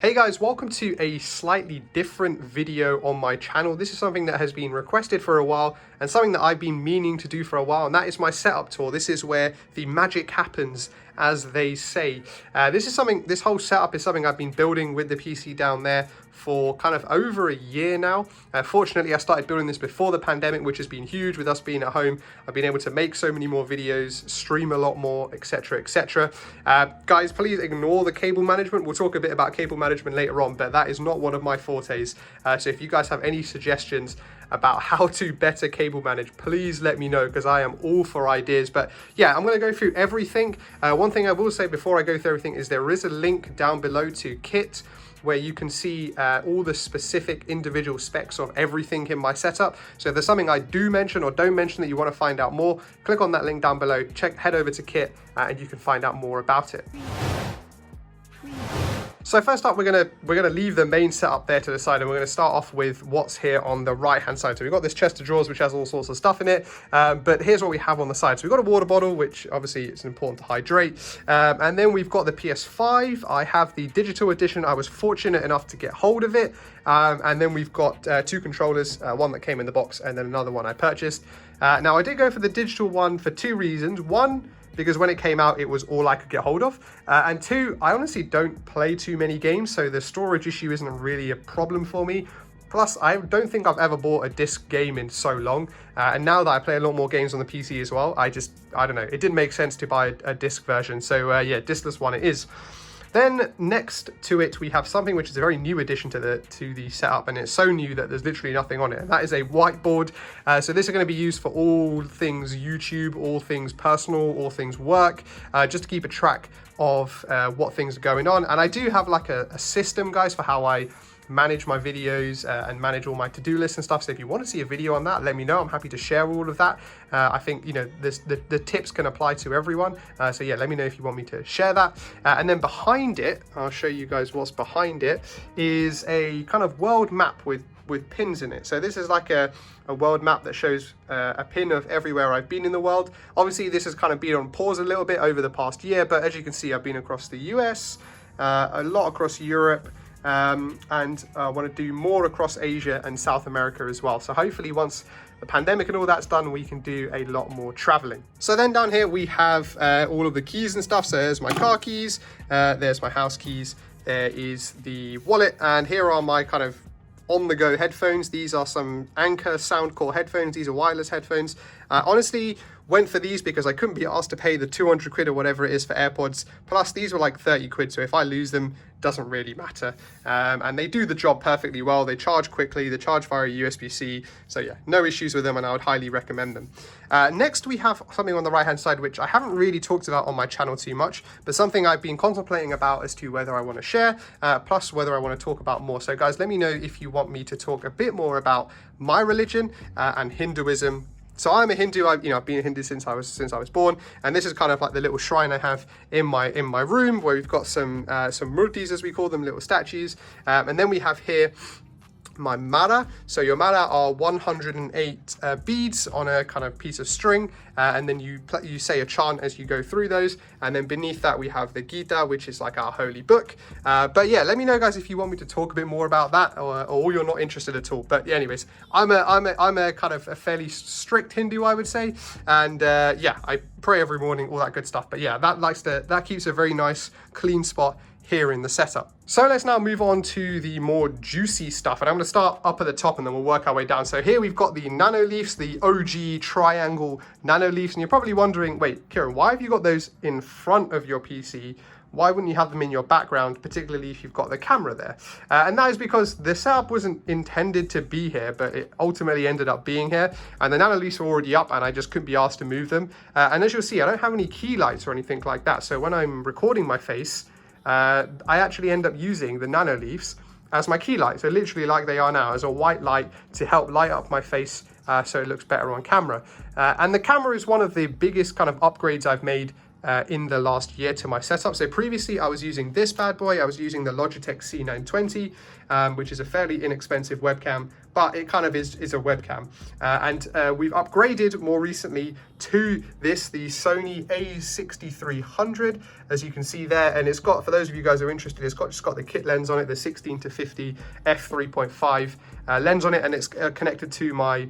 Hey guys, welcome to a slightly different video on my channel. This is something that has been requested for a while and something that I've been meaning to do for a while, and that is my setup tour. This is where the magic happens, as they say. This whole setup is something I've been building with the PC down there for kind of over a year now. Fortunately, I started building this before the pandemic, which has been huge with us being at home. I've been able to make so many more videos, stream a lot more, etc, etc. Guys, please ignore the cable management. We'll talk a bit about cable management later on, but that is not one of my fortes. So if you guys have any suggestions about how to better cable manage, please let me know, because I am all for ideas. But yeah, I'm going to go through everything. One thing I will say before I go through everything is there is a link down below to Kit, where you can see all the specific individual specs of everything in my setup. So if there's something I do mention or don't mention that you want to find out more, click on that link down below, head over to Kit, and you can find out more about it. So first up, we're gonna leave the main setup there to the side, and we're gonna start off with what's here on the right hand side. So we've got this chest of drawers which has all sorts of stuff in it, but here's what we have on the side. So we've got a water bottle, which obviously it's important to hydrate, and then we've got the PS5. I have the digital edition. I was fortunate enough to get hold of it, and then we've got two controllers, one that came in the box and then another one I purchased. Now I did go for the digital one for two reasons. One, because when it came out, it was all I could get hold of. And two, I honestly don't play too many games, so the storage issue isn't really a problem for me. Plus, I don't think I've ever bought a disc game in so long. And now that I play a lot more games on the PC as well, I don't know, it didn't make sense to buy a disc version. So yeah, discless one it is. Then next to it, we have something which is a very new addition to the setup, and it's so new that there's literally nothing on it, and that is a whiteboard. So this is going to be used for all things YouTube, all things personal, all things work, just to keep a track of what things are going on. And I do have like a system, guys, for how I manage my videos and manage all my to-do lists and stuff. So if you want to see a video on that, let me know. I'm happy to share all of that. I think, you know, the tips can apply to everyone. So yeah, let me know if you want me to share that. And then behind it, I'll show you guys what's behind it, is a kind of world map with pins in it. So this is like a world map that shows a pin of everywhere I've been in the world. Obviously, this has kind of been on pause a little bit over the past year, but as you can see, I've been across the US, a lot across Europe, and I want to do more across Asia and South America as well. So hopefully once the pandemic and all that's done, we can do a lot more traveling. So then down here we have all of the keys and stuff. So there's my car keys, there's my house keys, there is the wallet, and here are my kind of on-the-go headphones. These are some Anker Soundcore headphones. These are wireless headphones. Honestly, went for these because I couldn't be asked to pay the 200 quid or whatever it is for AirPods. Plus, these were like 30 quid, so if I lose them, doesn't really matter. And they do the job perfectly well. They charge quickly, they charge via USB-C. So yeah, no issues with them, and I would highly recommend them. Next, we have something on the right-hand side, which I haven't really talked about on my channel too much, but something I've been contemplating about as to whether I want to share, plus whether I want to talk about more. So guys, let me know if you want me to talk a bit more about my religion and Hinduism. So I'm a Hindu. I've been a Hindu since I was born, and this is kind of like the little shrine I have in my room, where we've got some murtis, as we call them, little statues, and then we have here my mala. So your mala are 108 beads on a kind of piece of string, and then you say a chant as you go through those, and then beneath that we have the Gita, which is like our holy book. But yeah, let me know, guys, if you want me to talk a bit more about that, or you're not interested at all. But yeah, anyways, I'm a kind of a fairly strict Hindu, I would say, and yeah, I pray every morning, all that good stuff. But yeah, that keeps a very nice clean spot here in the setup. So let's now move on to the more juicy stuff, and I'm going to start up at the top and then we'll work our way down. So here we've got the nano leafs, the OG triangle nano leafs, and you're probably wondering, wait, Kieran, why have you got those in front of your PC? Why wouldn't you have them in your background, particularly if you've got the camera there? And that is because the setup wasn't intended to be here, but it ultimately ended up being here. And the nano leafs were already up, and I just couldn't be asked to move them. And as you'll see, I don't have any key lights or anything like that. So when I'm recording my face, I actually end up using the nano leaves as my key light. So literally like they are now, as a white light to help light up my face so it looks better on camera. And the camera is one of the biggest kind of upgrades I've made in the last year to my setup. So previously I was using this bad boy. I was using the Logitech C920, which is a fairly inexpensive webcam, but it kind of is a webcam. We've upgraded more recently to this, the Sony A6300, as you can see there. And it's got, for those of you guys who are interested, it's just got the kit lens on it, the 16-50 f3.5 lens on it, and it's connected to my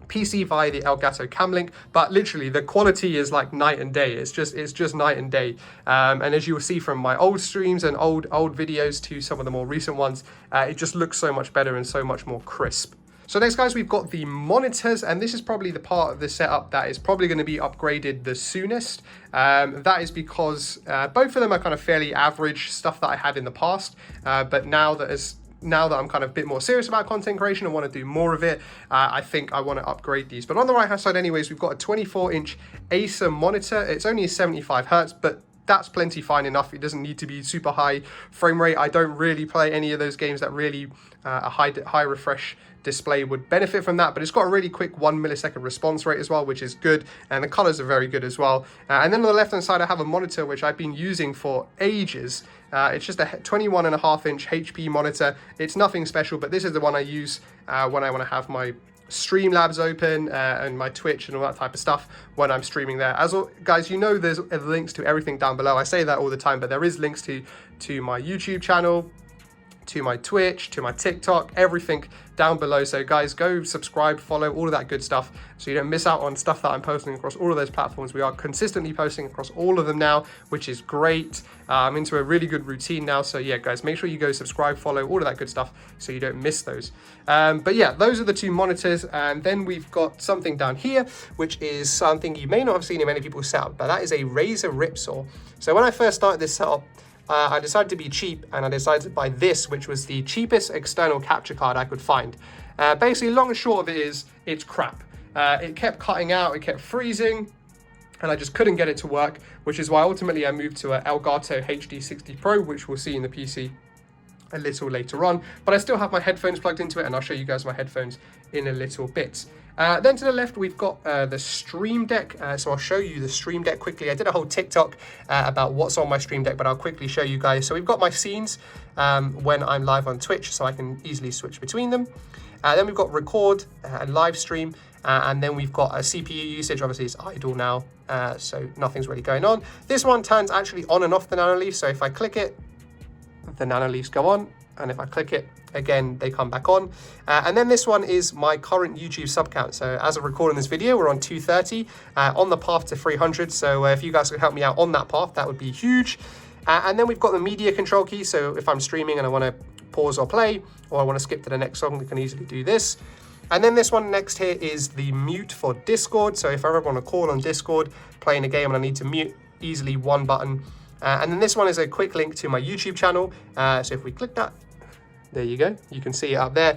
PC via the Elgato Cam Link, but literally the quality is like night and day. It's just night and day. And as you will see from my old streams and old videos to some of the more recent ones, it just looks so much better and so much more crisp. So next, guys, we've got the monitors, and this is probably the part of the setup that is probably going to be upgraded the soonest. That is because both of them are kind of fairly average stuff that I had in the past, but now that I'm kind of a bit more serious about content creation and want to do more of it, I think I want to upgrade these. But on the right hand side anyways, we've got a 24-inch Acer monitor. It's only a 75 hertz, but that's plenty fine enough. It doesn't need to be super high frame rate. I don't really play any of those games that really a high refresh display would benefit from that, but it's got a really quick 1 millisecond response rate as well, which is good, and the colors are very good as well. And then on the left hand side I have a monitor which I've been using for ages. It's just a 21.5-inch HP monitor. It's nothing special, but this is the one I use when I want to have my Streamlabs open and my Twitch and all that type of stuff when I'm streaming there. As guys, you know, there's links to everything down below. I say that all the time, but there is links to my YouTube channel, to my Twitch, to my TikTok, everything down below. So guys, go subscribe, follow, all of that good stuff, so you don't miss out on stuff that I'm posting across all of those platforms. We are consistently posting across all of them now, which is great. I'm into a really good routine now. So yeah, guys, make sure you go subscribe, follow, all of that good stuff, so you don't miss those. But yeah, those are the two monitors. And then we've got something down here, which is something you may not have seen in many people's setup, but that is a Razer Rip Saw. So when I first started this setup, I decided to be cheap, and I decided to buy this, which was the cheapest external capture card I could find. Basically, long and short of it is, it's crap. It kept cutting out, it kept freezing, and I just couldn't get it to work, which is why ultimately I moved to an Elgato HD60 Pro, which we'll see in the PC a little later on. But I still have my headphones plugged into it, and I'll show you guys my headphones in a little bit. Then to the left, we've got the Stream Deck. So I'll show you the Stream Deck quickly. I did a whole TikTok about what's on my Stream Deck, but I'll quickly show you guys. So we've got my scenes when I'm live on Twitch, so I can easily switch between them. Then we've got record and live stream. And then we've got a CPU usage. Obviously it's idle now, so nothing's really going on. This one turns actually on and off the nanoleaf. So if I click it, the nanoleafs go on, and if I click it again, they come back on. And then this one is my current YouTube sub count. So as of recording this video, we're on 230, on the path to 300. So if you guys could help me out on that path, that would be huge. And then we've got the media control key. So if I'm streaming and I want to pause or play, or I want to skip to the next song, we can easily do this. And then this one next here is the mute for Discord. So if I ever want to call on Discord, playing a game and I need to mute, easily one button. And then this one is a quick link to my YouTube channel. So if we click that, there you go. You can see it up there.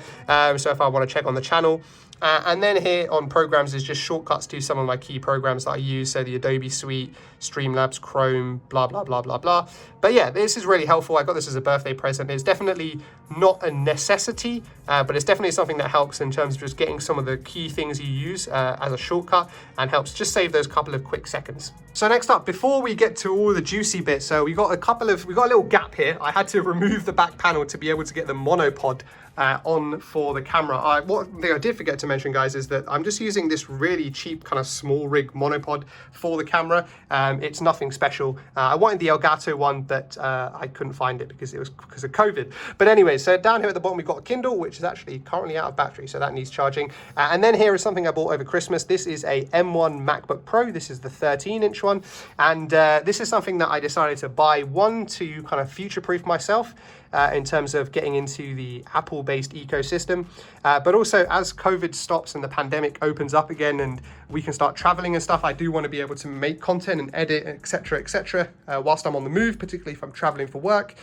So if I want to check on the channel. And then here on programs is just shortcuts to some of my key programs that I use. So the Adobe Suite, Streamlabs, Chrome, blah, blah, blah, blah, blah. But yeah, this is really helpful. I got this as a birthday present. It's definitely not a necessity, but it's definitely something that helps in terms of just getting some of the key things you use as a shortcut, and helps just save those couple of quick seconds. So next up, before we get to all the juicy bits, so we got a little gap here. I had to remove the back panel to be able to get the monopod on for the camera. One thing I did forget to mention, guys, is that I'm just using this really cheap kind of small rig monopod for the camera. It's nothing special. I wanted the Elgato one, but I couldn't find it because of COVID. But anyway, so down here at the bottom, we've got a Kindle, which is actually currently out of battery, so that needs charging. And then here is something I bought over Christmas. This is a M1 MacBook Pro. This is the 13-inch one. And this is something that I decided to buy, one, to kind of future-proof myself in terms of getting into the Apple-based ecosystem. But also, as COVID stops and the pandemic opens up again and we can start traveling and stuff, I do want to be able to make content and edit, etc., whilst I'm on the move, particularly if I'm traveling for work.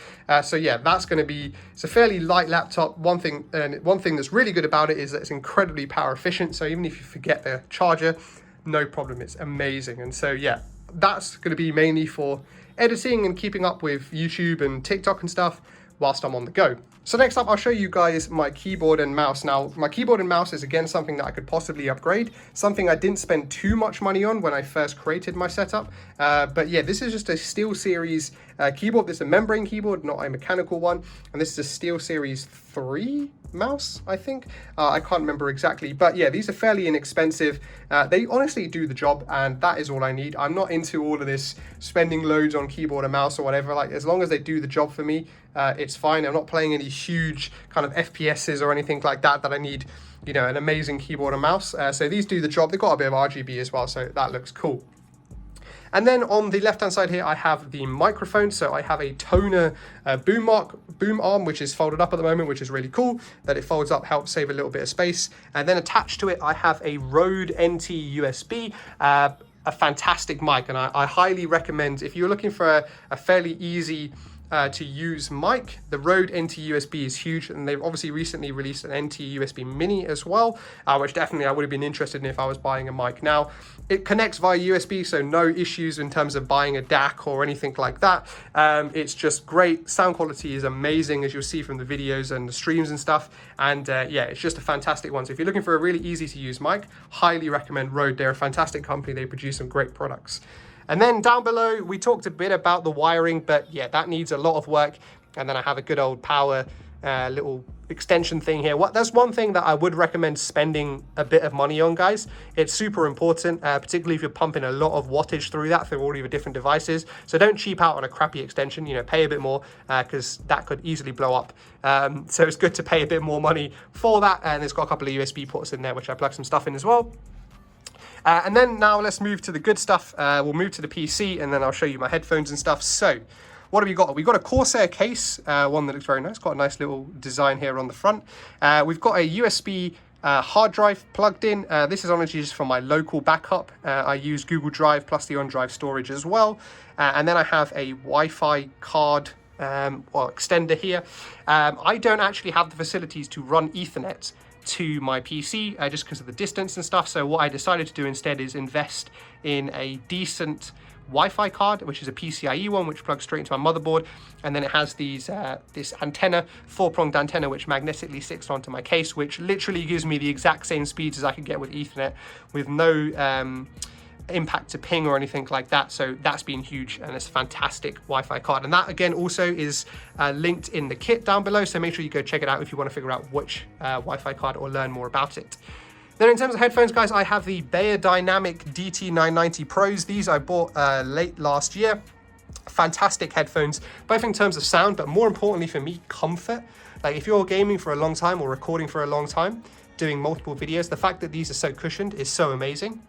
So yeah, that's going to be, it's a fairly light laptop. One thing that's really good about it is that it's incredibly power efficient. So even if you forget the charger, no problem, it's amazing. And so yeah, that's going to be mainly for editing and keeping up with YouTube and TikTok and stuff. whilst I'm on the go. So next up, I'll show you guys my keyboard and mouse. Now, my keyboard and mouse is again something that I could possibly upgrade, something I didn't spend too much money on when I first created my setup. But yeah, this is just a SteelSeries keyboard. This is a membrane keyboard, not a mechanical one. And this is a SteelSeries 3 mouse, I think. I can't remember exactly, but yeah, these are fairly inexpensive. They honestly do the job, and that is all I need. I'm not into all of this spending loads on keyboard and mouse or whatever. Like, as long as they do the job for me, it's fine. I'm not playing any huge kind of FPSs or anything like that I need, you know, an amazing keyboard and mouse. So these do the job. They've got a bit of RGB as well, so that looks cool. And then on the left-hand side here, I have the microphone. So I have a toner boom arm, which is folded up at the moment, which is really cool. That it folds up helps save a little bit of space. And then attached to it, I have a Rode NT USB, a fantastic mic. And I highly recommend, if you're looking for a fairly easy to use mic, the Rode NT USB is huge, and they've obviously recently released an NT USB Mini as well, which definitely I would have been interested in if I was buying a mic. Now, it connects via USB, so no issues in terms of buying a DAC or anything like that. It's just great. Sound quality is amazing, as you'll see from the videos and the streams and stuff. And yeah, it's just a fantastic one. So if you're looking for a really easy to use mic, highly recommend Rode. They're a fantastic company. They produce some great products. And then down below, we talked a bit about the wiring, but yeah, that needs a lot of work. And then I have a good old power little extension thing here. That's one thing that I would recommend spending a bit of money on, guys. It's super important, particularly if you're pumping a lot of wattage through that through all of your different devices. So don't cheap out on a crappy extension, you know, pay a bit more because that could easily blow up. So it's good to pay a bit more money for that. And it's got a couple of USB ports in there, which I plug some stuff in as well. And then now let's move to the good stuff. We'll move to the PC, and then I'll show you my headphones and stuff. So what have we got? We've got a Corsair case, one that looks very nice. Got a nice little design here on the front. We've got a USB hard drive plugged in. This is honestly just for my local backup. I use Google Drive plus the on-drive storage as well. And then I have a Wi-Fi card or extender here. I don't actually have the facilities to run Ethernet to my PC just because of the distance and stuff. So what I decided to do instead is invest in a decent Wi-Fi card, which is a PCIe one, which plugs straight into my motherboard. And then it has these this antenna, 4-pronged antenna, which magnetically sticks onto my case, which literally gives me the exact same speeds as I could get with Ethernet with no impact to ping or anything like that. So that's been huge, and it's a fantastic Wi-Fi card. And that again also is linked in the kit down below, so make sure you go check it out if you want to figure out which Wi-Fi card or learn more about it. Then in terms of headphones, guys, I have the Beyerdynamic DT990 Pros. These I bought late last year. Fantastic headphones, both in terms of sound, but more importantly for me, comfort. Like if you're gaming for a long time or recording for a long time, doing multiple videos, the fact that these are so cushioned is so amazing.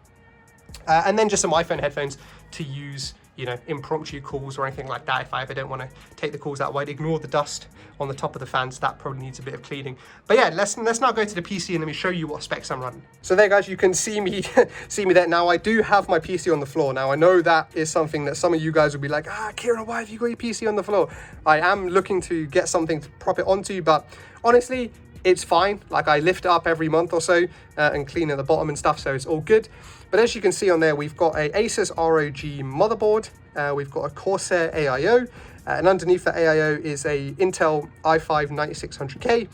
And then just some iPhone headphones to use, you know, impromptu calls or anything like that. If I ever don't want to take the calls that wide, ignore the dust on the top of the fans. That probably needs a bit of cleaning. But yeah, let's now go to the PC and let me show you what specs I'm running. So there, guys, you can see me there. Now I do have my PC on the floor. Now I know that is something that some of you guys will be like, Kieran, why have you got your PC on the floor? I am looking to get something to prop it onto, but honestly, it's fine. Like I lift it up every month or so and clean at the bottom and stuff, so it's all good. But as you can see on there, we've got a Acer ROG motherboard. We've got a Corsair AIO, and underneath the AIO is a Intel i5 9600K.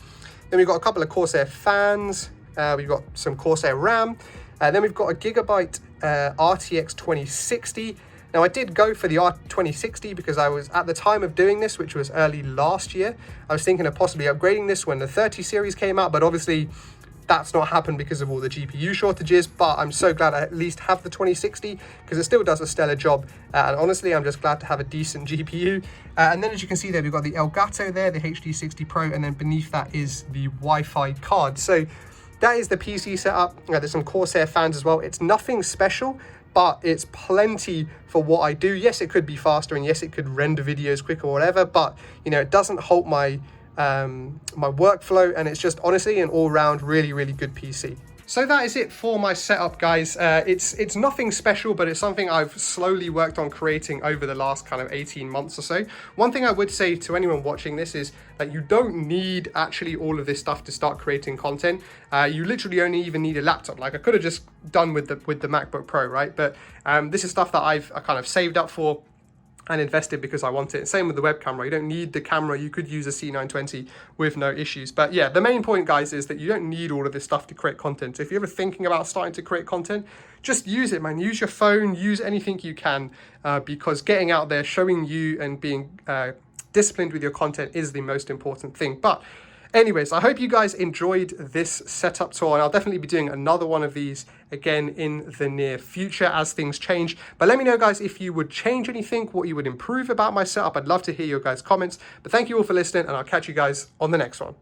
Then we've got a couple of Corsair fans. We've got some Corsair RAM. Then we've got a Gigabyte RTX 2060. Now I did go for the R2060 because I was, at the time of doing this, which was early last year, I was thinking of possibly upgrading this when the 30 series came out, but obviously that's not happened because of all the GPU shortages. But I'm so glad I at least have the 2060 because it still does a stellar job. And honestly, I'm just glad to have a decent GPU. And then as you can see there, we've got the Elgato there, the HD60 Pro, and then beneath that is the Wi-Fi card. So that is the PC setup. There's some Corsair fans as well. It's nothing special, but it's plenty for what I do. Yes, it could be faster, and yes, it could render videos quicker or whatever, but you know, it doesn't halt my my workflow, and it's just honestly an all-round really, really good PC. So that is it for my setup, guys. It's nothing special, but it's something I've slowly worked on creating over the last kind of 18 months or so. One thing I would say to anyone watching this is that you don't need actually all of this stuff to start creating content. You literally only even need a laptop. Like I could have just done with the MacBook Pro, right? But this is stuff that I've kind of saved up for. and invested because I want it. Same with the web camera. You don't need the camera. You could use a C920 with no issues. But yeah, the main point, guys, is that you don't need all of this stuff to create content. So if you're ever thinking about starting to create content, just use it, man. Use your phone, use anything you can, because getting out there, showing you and being disciplined with your content is the most important thing. But anyways, I hope you guys enjoyed this setup tour, and I'll definitely be doing another one of these again in the near future as things change. But let me know, guys, if you would change anything, what you would improve about my setup. I'd love to hear your guys' comments. But thank you all for listening, and I'll catch you guys on the next one.